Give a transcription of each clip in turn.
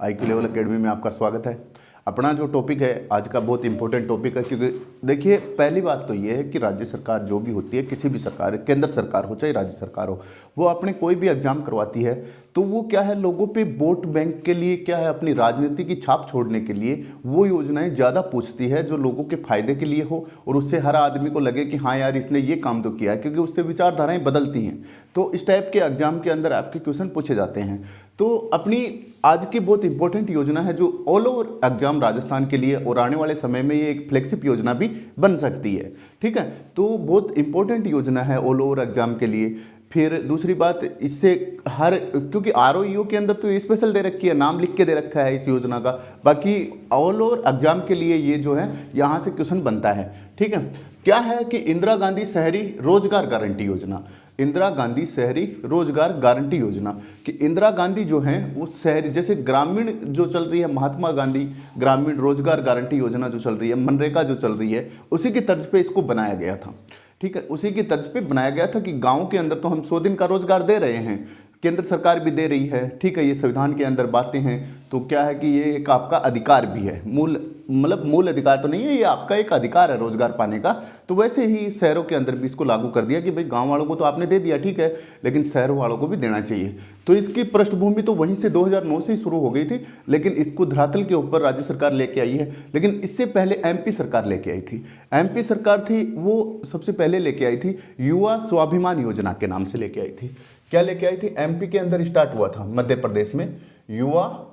IQ level academy में आपका स्वागत है। अपना जो टॉपिक है आज का बहुत इंपॉर्टेंट टॉपिक है, क्योंकि देखिए पहली बात तो ये है कि राज्य सरकार जो भी होती है, किसी भी सरकार, केंद्र सरकार हो चाहे राज्य सरकार हो, वो अपने कोई भी एग्जाम करवाती है तो वो क्या है, लोगों पे वोट बैंक के लिए क्या है, अपनी राजनीति की छाप छोड़ने के लिए वो योजनाएं ज़्यादा पूछती है जो लोगों के फायदे के लिए हो और उससे हर आदमी को लगे कि हाँ यार इसने ये काम तो किया है, क्योंकि उससे विचारधाराएं बदलती हैं। तो इस टाइप के एग्जाम के अंदर आपके क्वेश्चन पूछे जाते हैं। तो अपनी आज की बहुत इंपॉर्टेंट योजना है जो ऑल ओवर एग्जाम राजस्थान के लिए, और आने वाले समय में ये एक फ्लैगशिप योजना भी बन सकती है। ठीक है, तो बहुत इंपॉर्टेंट योजना है ऑल ओवर एग्जाम के लिए। फिर दूसरी बात, इससे हर, क्योंकि ROEO के अंदर तो स्पेशल दे रखी है, नाम लिख के दे रखा है इस योजना का, बाकी ऑल ओवर एग्जाम के लिए ये जो है यहाँ से क्वेश्चन बनता है। ठीक है, क्या है कि इंदिरा गांधी शहरी रोजगार गारंटी योजना, इंदिरा गांधी शहरी रोजगार गारंटी योजना, कि इंदिरा गांधी जो है वो शहरी, जैसे ग्रामीण जो चल रही है महात्मा गांधी ग्रामीण रोजगार गारंटी योजना जो चल रही है, मनरेगा जो चल रही है, उसी की तर्ज पे इसको बनाया गया था। ठीक है, उसी की तर्ज पे बनाया गया था कि गाँव के अंदर तो हम 100 दिन का रोजगार दे रहे हैं, केंद्र सरकार भी दे रही है। ठीक है, ये संविधान के अंदर बातें हैं, तो क्या है कि ये एक आपका अधिकार भी है, मूल अधिकार तो नहीं है, ये आपका एक अधिकार है रोजगार पाने का। तो वैसे ही शहरों के अंदर भी इसको लागू कर दिया कि भाई गांव वालों को तो आपने दे दिया, ठीक है, लेकिन शहरों वालों को भी देना चाहिए। तो इसकी पृष्ठभूमि तो वहीं से 2009 से ही शुरू हो गई थी, लेकिन इसको धरातल के ऊपर राज्य सरकार लेके आई है। लेकिन इससे पहले MP सरकार लेके आई थी। MP सरकार थी वो सबसे पहले लेके आई थी युवा स्वाभिमान योजना के नाम से लेके आई थी। क्या लेके आई थी? MP के अंदर स्टार्ट हुआ था, मध्य प्रदेश में युवा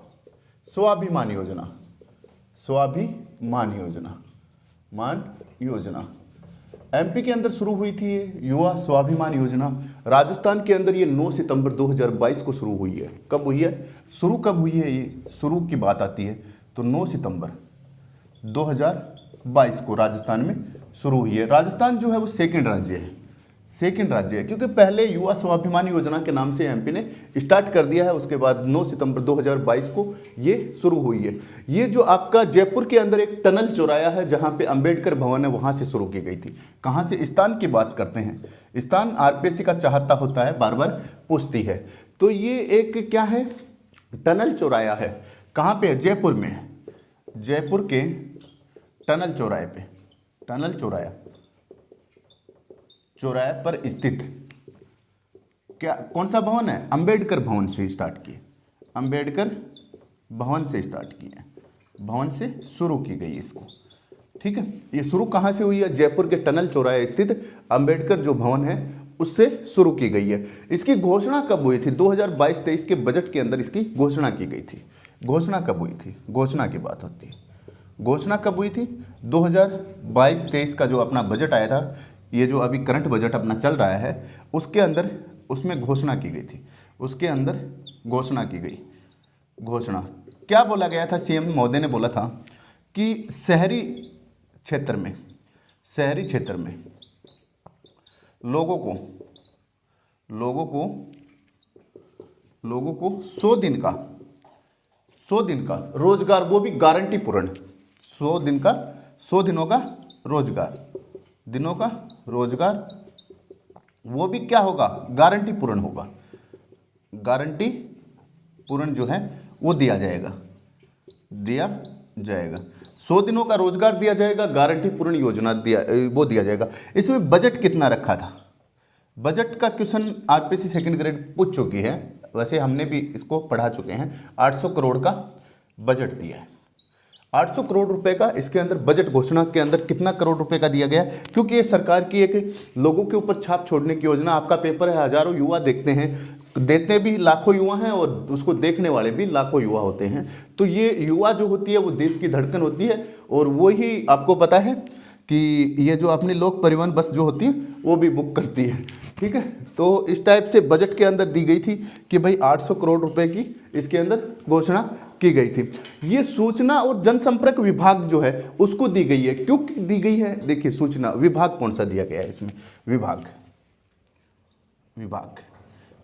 स्वाभिमान योजना, स्वाभिमान योजना, मान योजना MP के अंदर शुरू हुई थी युवा स्वाभिमान योजना। राजस्थान के अंदर ये 9 सितंबर 2022 को शुरू हुई है। कब हुई है? शुरू कब हुई है? ये शुरू की बात आती है तो 9 सितंबर 2022 को राजस्थान में शुरू हुई है। राजस्थान जो है वो सेकंड राज्य है, सेकंड राज्य है, क्योंकि पहले युवा स्वाभिमान योजना के नाम से MP ने स्टार्ट कर दिया है, उसके बाद 9 सितंबर 2022 को ये शुरू हुई है। ये जो आपका जयपुर के अंदर एक टनल चौराया है जहाँ पे अंबेडकर भवन है, वहाँ से शुरू की गई थी। कहाँ से? स्थान की बात करते हैं, स्थान RPSC का चाहता होता है, बार बार पूछती है। तो ये एक क्या है, टनल चौराया है। कहाँ पे है? जयपुर में है, जयपुर के टनल चौराहे पे, टनल चौराहे पर स्थित क्या, कौन सा भवन है? अंबेडकर भवन से स्टार्ट किए, अंबेडकर भवन से स्टार्ट किए, भवन से शुरू की गई इसको। ठीक है, ये शुरू कहाँ से हुई है? जयपुर के टनल चौराहे स्थित अंबेडकर जो भवन है उससे शुरू की गई है। इसकी घोषणा कब हुई थी? 2022-23 के बजट के अंदर इसकी घोषणा की गई थी। घोषणा कब हुई थी? घोषणा की बात होती है, घोषणा कब हुई थी? 2022-23 का जो अपना बजट आया था, ये जो अभी करंट बजट अपना चल रहा है, उसके अंदर उसमें घोषणा की गई थी, उसके अंदर घोषणा की गई। घोषणा क्या बोला गया था? CM महोदय ने बोला था कि शहरी क्षेत्र में लोगों को 100 दिन का रोजगार, वो भी गारंटी पूर्ण, 100 दिनों का रोजगार, वो भी क्या होगा? गारंटी पूर्ण होगा, गारंटी पूर्ण जो है वो दिया जाएगा 100 दिनों का रोजगार दिया जाएगा, गारंटी पूर्ण योजना दिया जाएगा। इसमें बजट कितना रखा था? बजट का क्वेश्चन RPSC सेकंड ग्रेड पूछ चुकी है, वैसे हमने भी इसको पढ़ा चुके हैं। 800 करोड़ का बजट दिया है, 800 करोड़ रुपए का। इसके अंदर बजट घोषणा के अंदर कितना करोड़ रुपए का दिया गया? क्योंकि ये सरकार की एक लोगों के ऊपर छाप छोड़ने की योजना। आपका पेपर है, हजारों युवा देखते हैं, देते भी लाखों युवा हैं और उसको देखने वाले भी लाखों युवा होते हैं। तो ये युवा जो होती है वो देश की धड़कन होती है, और वो ही आपको पता है कि ये जो अपनी लोक परिवहन बस जो होती है वो भी बुक करती है। ठीक है, तो इस टाइप से बजट के अंदर दी गई थी कि भाई 800 करोड़ रुपए की इसके अंदर घोषणा की गई थी। ये सूचना और जनसंपर्क विभाग जो है उसको दी गई है। क्यों दी गई है? देखिए, सूचना विभाग कौन सा दिया गया है इसमें? विभाग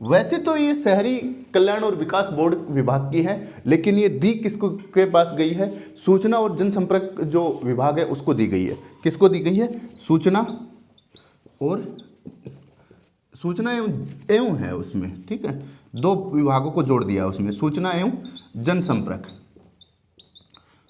वैसे तो ये शहरी कल्याण और विकास बोर्ड विभाग की है, लेकिन ये दी किसको के पास गई है? सूचना और जनसंपर्क जो विभाग है उसको दी गई है। किसको दी गई है? सूचना एवं है उसमें। ठीक है, दो विभागों को जोड़ दिया उसमें, सूचना एवं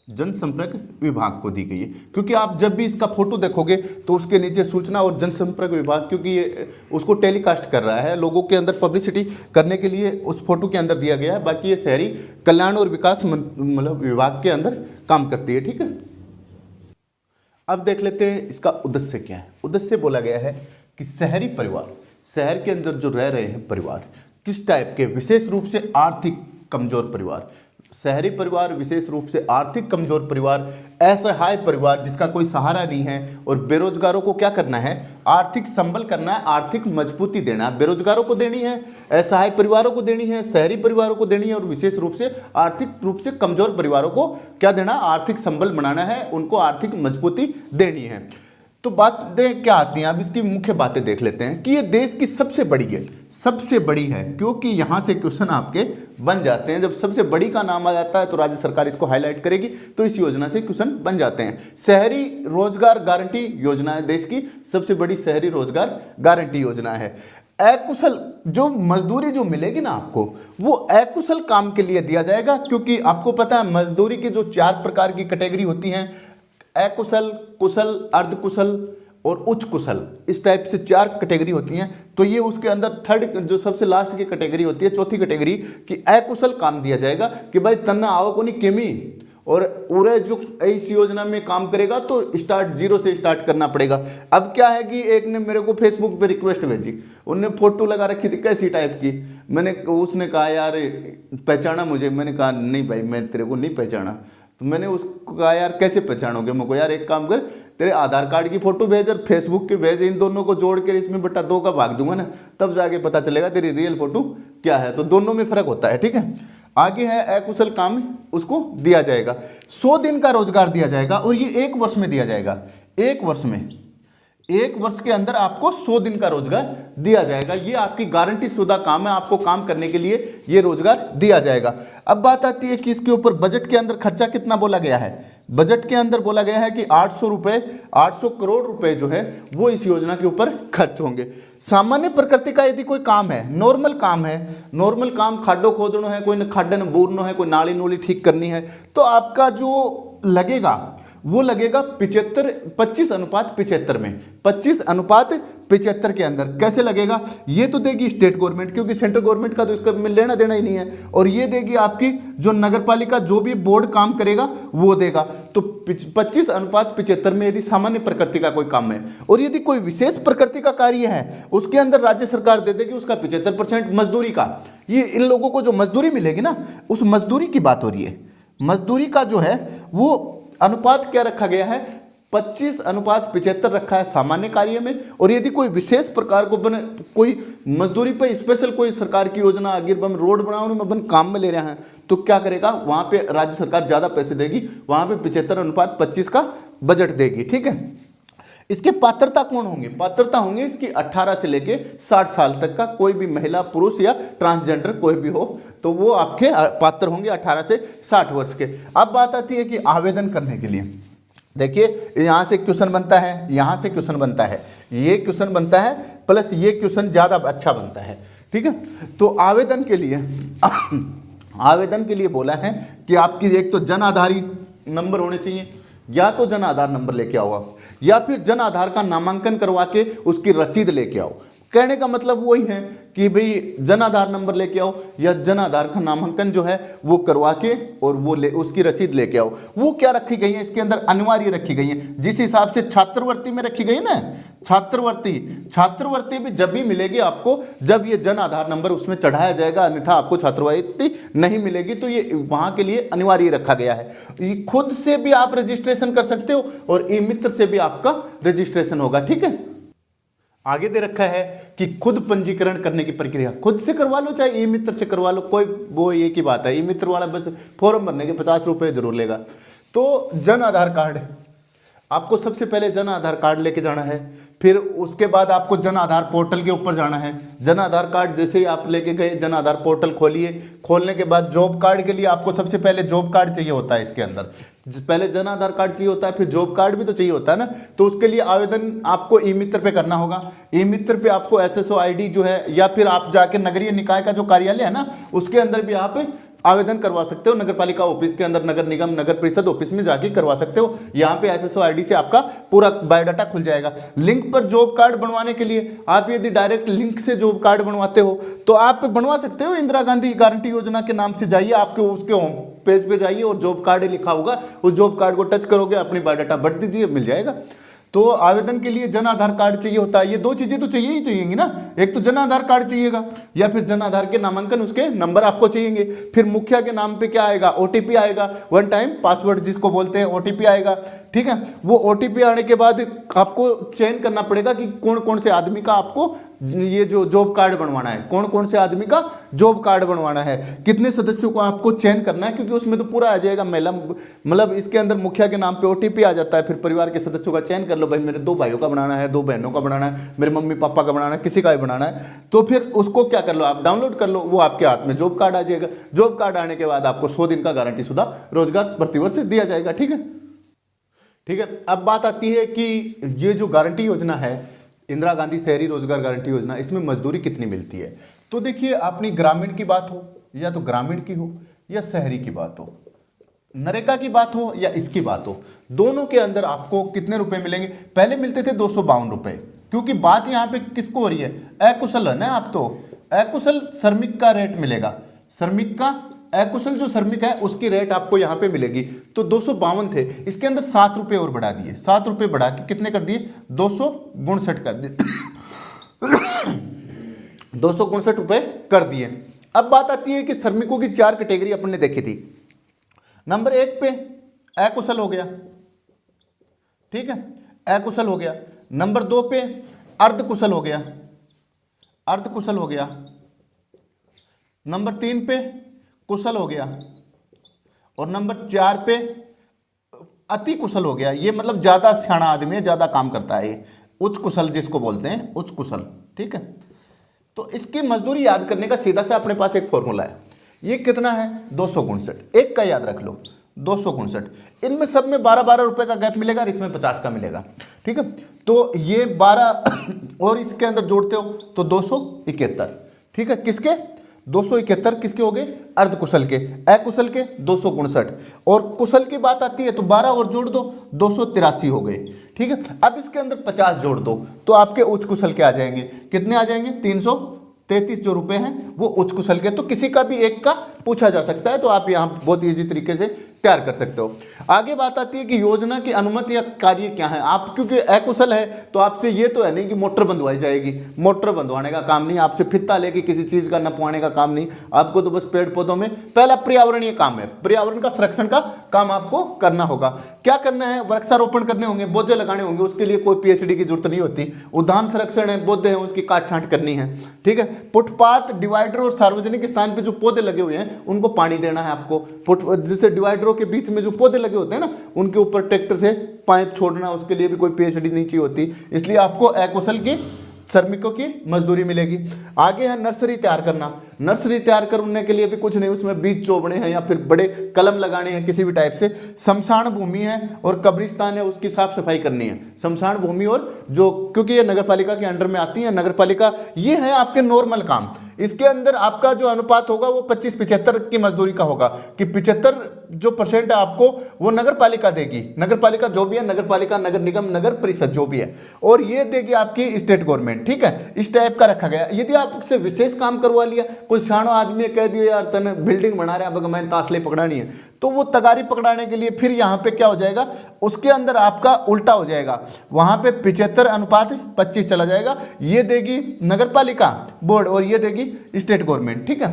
जनसंपर्क विभाग को दी गई है। क्योंकि आप जब भी इसका फोटो देखोगे तो उसके नीचे सूचना और जनसंपर्क विभाग, क्योंकि ये उसको टेलीकास्ट कर रहा है, लोगों के अंदर पब्लिसिटी करने के लिए उस फोटो के अंदर दिया गया है। बाकी ये शहरी कल्याण और विकास मतलब विभाग के अंदर काम करती है, ठीक है। अब देख लेते हैं इसका उद्देश्य क्या है। उद्देश्य बोला गया है कि शहरी परिवार, शहर के अंदर जो रह रहे हैं परिवार, किस टाइप के, विशेष रूप से आर्थिक कमजोर परिवार, शहरी परिवार, विशेष रूप से आर्थिक कमजोर परिवार, असहाय परिवार जिसका कोई सहारा नहीं है, और बेरोजगारों को क्या करना है, आर्थिक संबल करना है, आर्थिक मजबूती देना है। बेरोजगारों को देनी है, असहाय परिवारों को देनी है, शहरी परिवारों को देनी है, और विशेष रूप से आर्थिक रूप से कमजोर परिवारों को क्या देना, आर्थिक संबल बनाना है, उनको आर्थिक मजबूती देनी है। तो बातें क्या आती हैं, अब इसकी मुख्य बातें देख लेते हैं कि ये देश की सबसे बड़ी है, सबसे बड़ी है, क्योंकि यहाँ से क्वेश्चन आपके बन जाते हैं। जब सबसे बड़ी का नाम आ जाता है तो राज्य सरकार इसको हाईलाइट करेगी, तो इस योजना से क्वेश्चन बन जाते हैं। शहरी रोजगार गारंटी योजना है, देश की सबसे बड़ी शहरी रोजगार गारंटी योजना है। अकुशल जो मजदूरी जो मिलेगी ना आपको, वो अकुशल काम के लिए दिया जाएगा, क्योंकि आपको पता है मजदूरी की जो 4 प्रकार की कैटेगरी होती हैं, अकुशल, कुशल, अर्धकुशल और उच्च कुशल, इस टाइप से 4 कैटेगरी होती हैं। तो ये उसके अंदर थर्ड जो सबसे लास्ट की कैटेगरी होती है, चौथी कैटेगरी, कि अकुशल काम दिया जाएगा कि भाई तन्ना आवक नहीं केमी, और पूरे जो इस योजना में काम करेगा तो स्टार्ट 0 से स्टार्ट करना पड़ेगा। अब क्या है कि एक ने मेरे को फेसबुक पे रिक्वेस्ट भेजी, उनने फोटो लगा रखी थी कैसी टाइप की, उसने कहा यार पहचाना मुझे, मैंने कहा नहीं भाई मैं तेरे को नहीं पहचाना। तो मैंने उसको कहा यार कैसे पहचानोगे, मेरे को यार एक काम कर, तेरे आधार कार्ड की फोटो भेज और फेसबुक की भेज, इन दोनों को जोड़ कर इसमें बटा 2 का भाग दूंगा ना, तब जाके पता चलेगा तेरी रियल फोटो क्या है। तो दोनों में फर्क होता है, ठीक है। आगे है अकुशल काम, उसको दिया जाएगा 100 दिन का रोजगार दिया जाएगा, और ये 1 वर्ष में दिया जाएगा। 1 वर्ष में, 1 वर्ष के अंदर आपको 100 दिन का रोजगार दिया जाएगा। ये आपकी गारंटी शुदा काम है, आपको काम करने के लिए ये रोजगार दिया जाएगा। अब बात आती है कि इसके ऊपर बजट के अंदर खर्चा कितना बोला गया है। बजट के अंदर बोला गया है कि 800 करोड़ रुपए जो है वो इस योजना के ऊपर खर्च होंगे। सामान्य प्रकृति का यदि कोई काम है, नॉर्मल काम है, नॉर्मल काम खाडो खोदनो है, कोई खाडन बूरनो है, कोई नाली नोली ठीक करनी है, तो आपका जो लगेगा वो लगेगा 25:75 में, 25:75 के अंदर। कैसे लगेगा, ये तो देगी स्टेट गवर्नमेंट, क्योंकि सेंट्रल गवर्नमेंट का तो इसका लेना देना ही नहीं है, और ये देगी आपकी जो नगर पालिका जो भी बोर्ड काम करेगा वो देगा। तो 25:75 में यदि सामान्य प्रकृति का कोई काम है, और यदि कोई विशेष प्रकृति का कार्य है उसके अंदर राज्य सरकार दे देगी उसका 75% मजदूरी का। ये इन लोगों को जो मजदूरी मिलेगी ना, उस मजदूरी की बात हो रही है। मजदूरी का जो है वो अनुपात क्या रखा गया है, 25:75 रखा है सामान्य कार्य में। और यदि कोई विशेष प्रकार को बने, कोई मजदूरी पे स्पेशल कोई सरकार की योजना अगर हम रोड बनाने में बन काम में ले रहे हैं, तो क्या करेगा, वहां पे राज्य सरकार ज्यादा पैसे देगी, वहां पे 75:25 का बजट देगी, ठीक है। इसके पात्रता कौन होंगे, पात्रता होंगे इसकी 18 से लेके 60 साल तक का कोई भी महिला, पुरुष या ट्रांसजेंडर कोई भी हो, तो वो आपके पात्र होंगे 18 से 60 वर्ष के। अब बात आती है कि आवेदन करने के लिए, देखिए यहाँ से क्वेश्चन बनता है, यहाँ से क्वेश्चन बनता है, ये क्वेश्चन बनता है, प्लस ये क्वेश्चन ज़्यादा अच्छा बनता है, ठीक है। तो आवेदन के लिए आवेदन के लिए बोला है कि आपकी एक तो जन आधारी नंबर होने चाहिए, या तो जन आधार नंबर लेके आओ आप, या फिर जन आधार का नामांकन करवा के उसकी रसीद लेके आओ। कहने का मतलब वही है कि भाई जन आधार नंबर लेके आओ, या जन आधार का नामांकन जो है वो करवा के और वो उसकी रसीद लेके आओ। वो क्या रखी गई है इसके अंदर, अनिवार्य रखी गई है, जिस हिसाब से छात्रवृत्ति में रखी गई है ना, छात्रवृत्ति भी जब भी मिलेगी आपको जब ये जन आधार नंबर उसमें चढ़ाया जाएगा, अन्यथा आपको छात्रवृत्ति नहीं मिलेगी। तो ये वहां के लिए अनिवार्य रखा गया है। खुद से भी आप रजिस्ट्रेशन कर सकते हो और ई मित्र से भी आपका रजिस्ट्रेशन होगा, ठीक है। आगे दे रखा है कि खुद पंजीकरण करने की प्रक्रिया खुद से करवा लो, चाहे ई मित्र से करवा लो, कोई वो एक ही बात है। ई मित्र वाला बस फॉर्म भरने के 50 रुपये जरूर लेगा। तो जन आधार कार्ड, आपको सबसे पहले जन आधार कार्ड लेके जाना है, फिर उसके बाद आपको जन आधार पोर्टल के ऊपर जाना है। जन आधार कार्ड जैसे ही आप लेके गए, जन आधार पोर्टल खोलिए, खोलने के बाद जॉब कार्ड के लिए आपको सबसे पहले जॉब कार्ड चाहिए होता है इसके अंदर। पहले जन आधार कार्ड चाहिए होता है, फिर जॉब कार्ड भी तो चाहिए होता है ना। तो उसके लिए आवेदन आपको ई मित्र पे करना होगा। ई मित्र पे आपको SSO ID जो है, या फिर आप जाके नगरीय निकाय का जो कार्यालय है ना उसके अंदर भी आप आवेदन करवा सकते हो। नगर पालिका ऑफिस के अंदर, नगर निगम, नगर परिषद ऑफिस में जाके करवा सकते हो। यहाँ पे SSO ID से आपका पूरा बायोडाटा खुल जाएगा। लिंक पर जॉब कार्ड बनवाने के लिए आप यदि डायरेक्ट लिंक से जॉब कार्ड बनवाते हो तो आप बनवा सकते हो। इंदिरा गांधी गारंटी योजना के नाम से जाइए, आपके उसके होम पेज पे जाइए और जॉब कार्ड लिखा होगा, उस जॉब कार्ड को टच करोगे, अपनी बायोडाटा भर दीजिए, मिल जाएगा। तो आवेदन के लिए जन आधार कार्ड चाहिए होता है। ये दो चीजें तो चाहिए ही चाहिएंगी ना, एक तो जन आधार कार्ड चाहिएगा, या फिर जन आधार के नामांकन उसके नंबर आपको चाहिएंगे। फिर मुखिया के नाम पे क्या आएगा, OTP आएगा, वन टाइम पासवर्ड जिसको बोलते हैं, OTP आएगा। ठीक है, वो OTP आने के बाद आपको चयन करना पड़ेगा कि कौन कौन से आदमी का आपको ये जो जॉब कार्ड बनवाना है, कौन कौन से आदमी का जॉब कार्ड बनवाना है, कितने सदस्यों को आपको चयन करना है, क्योंकि उसमें तो पूरा आ जाएगा महिला, मतलब इसके अंदर मुखिया के नाम पे OTP आ जाता है। फिर परिवार के सदस्यों का चयन कर लो, भाई मेरे 2 भाइयों का बनाना है, 2 बहनों का बनाना है, मेरे मम्मी पापा का बनाना है, किसी का भी बनाना है, तो फिर उसको क्या कर लो, आप डाउनलोड कर लो, वो आपके हाथ में जॉब कार्ड आ जाएगा। जॉब कार्ड आने के बाद आपको 100 दिन का गारंटी शुदा रोजगार प्रतिवर्ष दिया जाएगा। ठीक है, ठीक है। अब बात आती है कि ये जो गारंटी योजना है, इंदिरा गांधी शहरी रोजगार गारंटी योजना, इसमें मजदूरी कितनी मिलती है। तो देखिए, अपनी ग्रामीण की बात हो, या तो ग्रामीण की हो या शहरी की बात हो, नरेगा की बात हो या इसकी बात हो, दोनों के अंदर आपको कितने रुपए मिलेंगे। पहले मिलते थे 252 रुपए, क्योंकि बात यहाँ पे किसको हो रही है, अकुशल है ना। आप तो अकुशल श्रमिक का रेट मिलेगा, श्रमिक का, अकुशल जो श्रमिक है उसकी रेट आपको यहाँ पे मिलेगी। तो 252 थे, इसके अंदर 7 रुपए और बढ़ा दिए, 7 रुपए बढ़ा के कितने कर दिए, 259 कर दिए 259 रुपए कर दिए। अब बात आती है कि श्रमिकों की 4 कैटेगरी अपन ने देखी थी। नंबर 1 पे अकुशल हो गया, ठीक है, अकुशल हो गया। नंबर 2 पे अर्धकुशल हो गया, अर्धकुशल हो गया। नंबर 3 पे कुशल हो गया, और नंबर 4 पे अति कुशल हो गया। ये मतलब ज्यादा सियाना आदमी है, ज्यादा काम करता है, ये उच्च कुशल जिसको बोलते हैं, उच्च कुशल। ठीक है, तो इसकी मजदूरी याद करने का सीधा सा अपने पास एक फॉर्मूला है। ये कितना है, 259, एक का याद रख लो, 259। इनमें सब में 12-12 रुपए का गैप मिलेगा और इसमें 50 का मिलेगा। ठीक है, तो ये 12 और इसके अंदर जोड़ते हो तो 271। ठीक है, किसके 271 किसके हो गए, अर्धकुशल के, अकुशल के 259, और कुशल की बात आती है तो 12 और जोड़ दो, 283 हो गए। ठीक है, अब इसके अंदर 50 जोड़ दो तो आपके उच्च कुशल के आ जाएंगे, कितने आ जाएंगे, 333 जो रुपए हैं वो उच्च कुशल के। तो किसी का भी एक का पूछा जा सकता है, तो आप यहाँ बहुत ईजी तरीके से तैयार कर सकते हो। आगे बात आती है कि योजना की अनुमति या कार्य क्या है। आप क्योंकि अकुशल है तो आपसे ये तो है नहीं कि मोटर बंधवाई जाएगी, मोटर बंधवाने का काम नहीं, आपसे फित्ता लेके किसी चीज का नपवाने का काम नहीं, आपको तो बस पेड़ पौधों में पहला पर्यावरणीय काम है, पर्यावरण का संरक्षण का काम आपको करना होगा। क्या करना है, वृक्षारोपण करने होंगे, पौधे लगाने होंगे, उसके लिए कोई PhD की जरूरत नहीं होती। उद्यान संरक्षण है, पौधे हैं उसकी काट छांट करनी है। ठीक है, फुटपाथ, डिवाइडर और सार्वजनिक स्थान पे जो पौधे लगे हुए हैं उनको पानी देना है आपको। जैसे डिवाइडरों के बीच में जो पौधे लगे होते हैं ना, उनके ऊपर ट्रैक्टर से पाइप छोड़ना, उसके लिए भी कोई PhD नहीं चाहिए होती, इसलिए आपको अकुशल की श्रमिकों की मजदूरी मिलेगी। आगे है नर्सरी तैयार करना। नर्सरी तैयार करने के लिए भी कुछ नहीं, उसमें बीज चोबने हैं या फिर बड़े कलम लगाने हैं किसी भी टाइप से। शमशान भूमि है और कब्रिस्तान है, उसकी साफ सफाई करनी है। शमशान भूमि और जो, क्योंकि ये नगर पालिका के अंडर में आती है, नगर पालिका, ये है आपके नॉर्मल काम। इसके अंदर आपका जो अनुपात होगा वो 25-75 की मजदूरी का होगा, कि 75% है आपको वो नगर पालिका देगी। नगर पालिका जो भी है, नगर पालिका, नगर निगम, नगर परिषद जो भी है, और ये देगी आपकी स्टेट गवर्नमेंट। ठीक है, इस टाइप का रखा गया। यदि आपसे विशेष काम करवा लिया, कोई सियाणो आदमी कह दिया यार तने बिल्डिंग बना रहे हैं, मैंने तासले पकड़ानी है, तो वो तगारी पकड़ाने के लिए फिर यहाँ पे क्या हो जाएगा, उसके अंदर आपका उल्टा हो जाएगा, वहां पे 75:25 चला जाएगा। ये देगी नगर पालिका बोर्ड और ये देगी स्टेट गवर्नमेंट। ठीक है,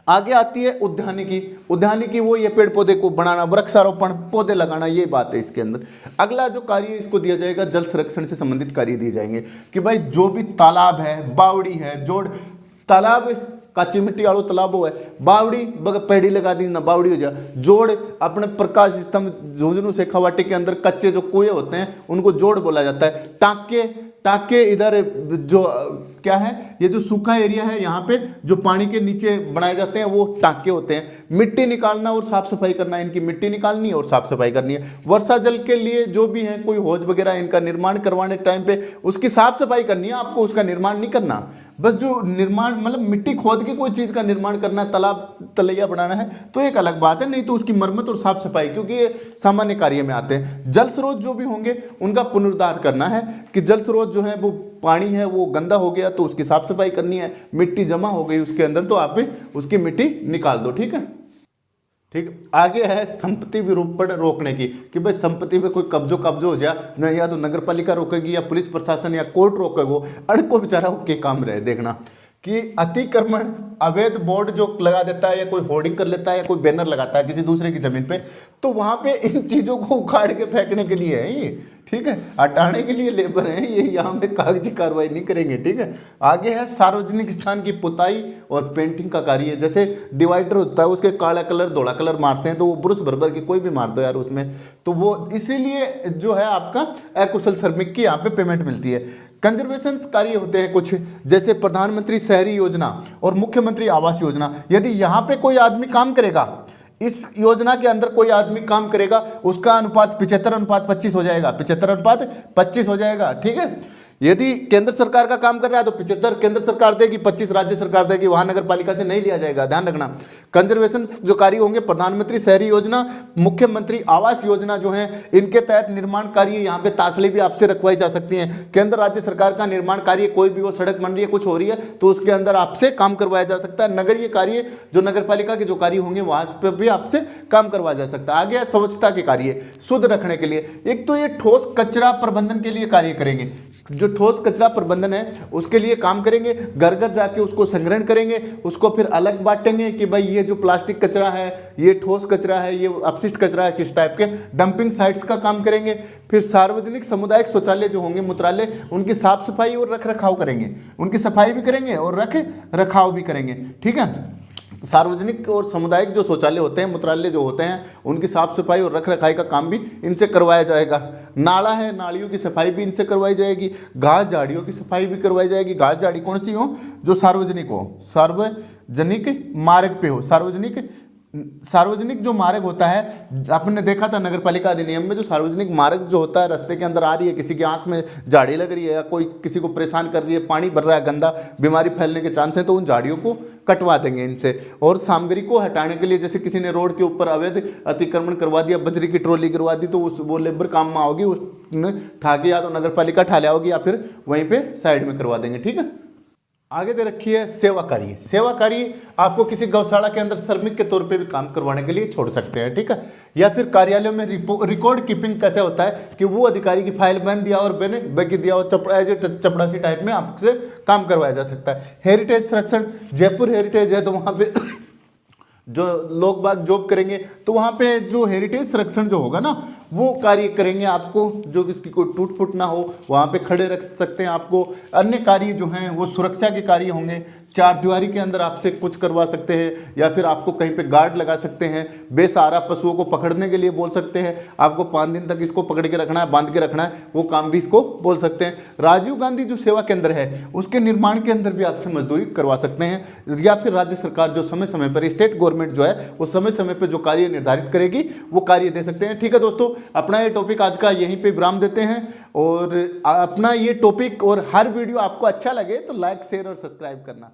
आगे आती है उद्यानिकी। उद्यानिकी वो ये पेड़ पौधे को बनाना, वृक्षारोपण, पौधे लगाना, ये बात है इसके अंदर। अगला जो कार्य इसको दिया जाएगा, जल संरक्षण से संबंधित कार्य दिए जाएंगे, कि भाई जो भी तालाब है, बावड़ी है, जोड़ तालाब, काची मिट्टी वालों तालाब है, बावड़ी पेड़ी लगा दी ना, बावड़ी हो जाए, जोड़ अपने प्रकाश स्तंभ झुंझुनू शेखावाटी के अंदर कच्चे जो कुएं होते हैं उनको जोड़ बोला जाता है। टाँके, टाँके इधर जो क्या है, ये जो सूखा एरिया है यहाँ पे जो पानी के नीचे बनाए जाते हैं वो टांके होते हैं। मिट्टी निकालना और साफ सफाई करना, इनकी मिट्टी निकालनी है और साफ सफाई करनी है। वर्षा जल के लिए जो भी है कोई हौज वगैरह इनका निर्माण करवाने टाइम पे उसकी साफ सफाई करनी है, आपको उसका निर्माण नहीं करना। बस जो निर्माण मतलब मिट्टी खोद के कोई चीज़ का निर्माण करना, तालाब तलैया बनाना है तो एक अलग बात है, नहीं तो उसकी मरम्मत और साफ सफाई, क्योंकि ये सामान्य कार्य में आते हैं। जल स्रोत जो भी होंगे उनका पुनरुद्धार करना है कि जल स्रोत जो है वो पानी है वो गंदा हो गया तो उसकी साफ सफाई करनी है, मिट्टी जमा हो गई उसके अंदर तो आप उसकी मिट्टी निकाल दो। ठीक है, ठीक। आगे है संपत्ति विरूपण रोकने की, कि भाई संपत्ति में कोई कब्जो हो जाए, या तो नगर पालिका रोकेगी या पुलिस प्रशासन या कोर्ट रोकेगो, अड़को बेचारा के काम रहे। देखना कि अतिक्रमण अवैध बोर्ड जो लगा देता है या कोई होर्डिंग कर लेता है या कोई बैनर लगाता है किसी दूसरे की जमीन पे, तो वहां पे इन चीजों को उखाड़ के फेंकने के लिए है ये, ठीक है, हटाने के लिए लेबर हैं ये, यहाँ पे कागजी कार्रवाई नहीं करेंगे। ठीक है, आगे है सार्वजनिक स्थान की पुताई और पेंटिंग का कार्य। जैसे डिवाइडर होता है उसके काला कलर धोला कलर मारते हैं तो वो ब्रुश भर के कोई भी मार दो यार उसमें, तो वो इसीलिए जो है आपका अकुशल श्रमिक की यहाँ पे पेमेंट मिलती है। कंजर्वेशन कार्य होते हैं कुछ, जैसे प्रधानमंत्री शहरी योजना और मुख्यमंत्री आवास योजना। यदि यहाँ पे कोई आदमी काम करेगा, इस योजना के अंदर कोई आदमी काम करेगा, उसका अनुपात 75:25 हो जाएगा, 75:25 हो जाएगा। ठीक है, यदि केंद्र सरकार का काम कर रहा है तो 75 केंद्र सरकार देगी, 25 राज्य सरकार देगी, वहां नगर पालिका से नहीं लिया जाएगा, ध्यान रखना। कंजर्वेशन जो कार्य होंगे, प्रधानमंत्री शहरी योजना, मुख्यमंत्री आवास योजना जो है, इनके तहत निर्माण कार्य यहाँ पे तासली भी आपसे रखवाई जा सकती है। केंद्र राज्य सरकार का निर्माण कार्य कोई भी हो, सड़क बन रही है, कुछ हो रही है, तो उसके अंदर आपसे काम करवाया जा सकता है। नगरीय कार्य जो नगर पालिका के जो कार्य होंगे वहां पर भी आपसे काम करवाया जा सकता है। आगे स्वच्छता के कार्य शुद्ध रखने के लिए, एक तो ये ठोस कचरा प्रबंधन के लिए कार्य करेंगे, जो ठोस कचरा प्रबंधन है उसके लिए काम करेंगे, घर घर जाके उसको संग्रहण करेंगे, उसको फिर अलग बांटेंगे कि भाई ये जो प्लास्टिक कचरा है, ये ठोस कचरा है, ये अपशिष्ट कचरा है, किस टाइप के डंपिंग साइट्स का काम करेंगे। फिर सार्वजनिक सामुदायिक शौचालय जो होंगे, मूत्रालय, उनकी साफ सफाई और रख रखाव करेंगे, उनकी सफाई भी करेंगे और रख रखाव भी करेंगे। ठीक है, सार्वजनिक और सामुदायिक जो शौचालय होते हैं, मूत्रालय जो होते हैं, उनकी साफ सफाई और रख रखाई का काम भी इनसे करवाया जाएगा। नाला है, नालियों की सफाई भी इनसे करवाई जाएगी। घास झाड़ियों की सफाई भी करवाई जाएगी। घास झाड़ी कौन सी हो, जो सार्वजनिक हो, सार्वजनिक मार्ग पे हो। सार्वजनिक जो मार्ग होता है, आपने देखा था नगर पालिका अधिनियम में, जो सार्वजनिक मार्ग जो होता है, रास्ते के अंदर आ रही है, किसी की आंख में झाड़ी लग रही है या कोई किसी को परेशान कर रही है, पानी भर रहा है गंदा, बीमारी फैलने के चांस है, तो उन झाड़ियों को कटवा देंगे इनसे। और सामग्री को हटाने के लिए, जैसे किसी ने रोड के ऊपर अवैध अतिक्रमण करवा दिया, बजरी की ट्रॉली करवा दी, तो वो लेबर काम में आओगी, उसने ठाके या तो नगर पालिका ठा ले आओगी या फिर वहीं पे साइड में करवा देंगे। ठीक है, आगे दे रखी है सेवा कार्य। सेवा कार्य आपको किसी गौशाला के अंदर श्रमिक के तौर पे भी काम करवाने के लिए छोड़ सकते हैं। ठीक है, या फिर कार्यालयों में रिकॉर्ड कीपिंग कैसे होता है कि वो अधिकारी की फाइल बन दिया और मैंने बाकी दिया और चपड़ासी टाइप में आपसे काम करवाया जा सकता है। हेरिटेज संरक्षण, जयपुर हेरिटेज है तो वहाँ पे जो लोग बाग जॉब करेंगे तो वहाँ पे जो हेरिटेज संरक्षण जो होगा ना वो कार्य करेंगे, आपको जो इसकी कोई टूट फूट ना हो वहाँ पे खड़े रख सकते हैं आपको। अन्य कार्य जो हैं वो सुरक्षा के कार्य होंगे, चार दीवारी के अंदर आपसे कुछ करवा सकते हैं या फिर आपको कहीं पे गार्ड लगा सकते हैं, बेसहारा पशुओं को पकड़ने के लिए बोल सकते हैं, आपको 5 दिन तक इसको पकड़ के रखना है, बांध के रखना है, वो काम भी इसको बोल सकते हैं। राजीव गांधी जो सेवा केंद्र है उसके निर्माण के अंदर भी आपसे मजदूरी करवा सकते हैं, या फिर राज्य सरकार जो समय समय पर, स्टेट गवर्नमेंट जो है वो समय समय पर जो कार्य निर्धारित करेगी वो कार्य दे सकते हैं। ठीक है दोस्तों, अपना ये टॉपिक आज का यहीं पर विराम देते हैं, और अपना ये टॉपिक और हर वीडियो आपको अच्छा लगे तो लाइक शेयर और सब्सक्राइब करना।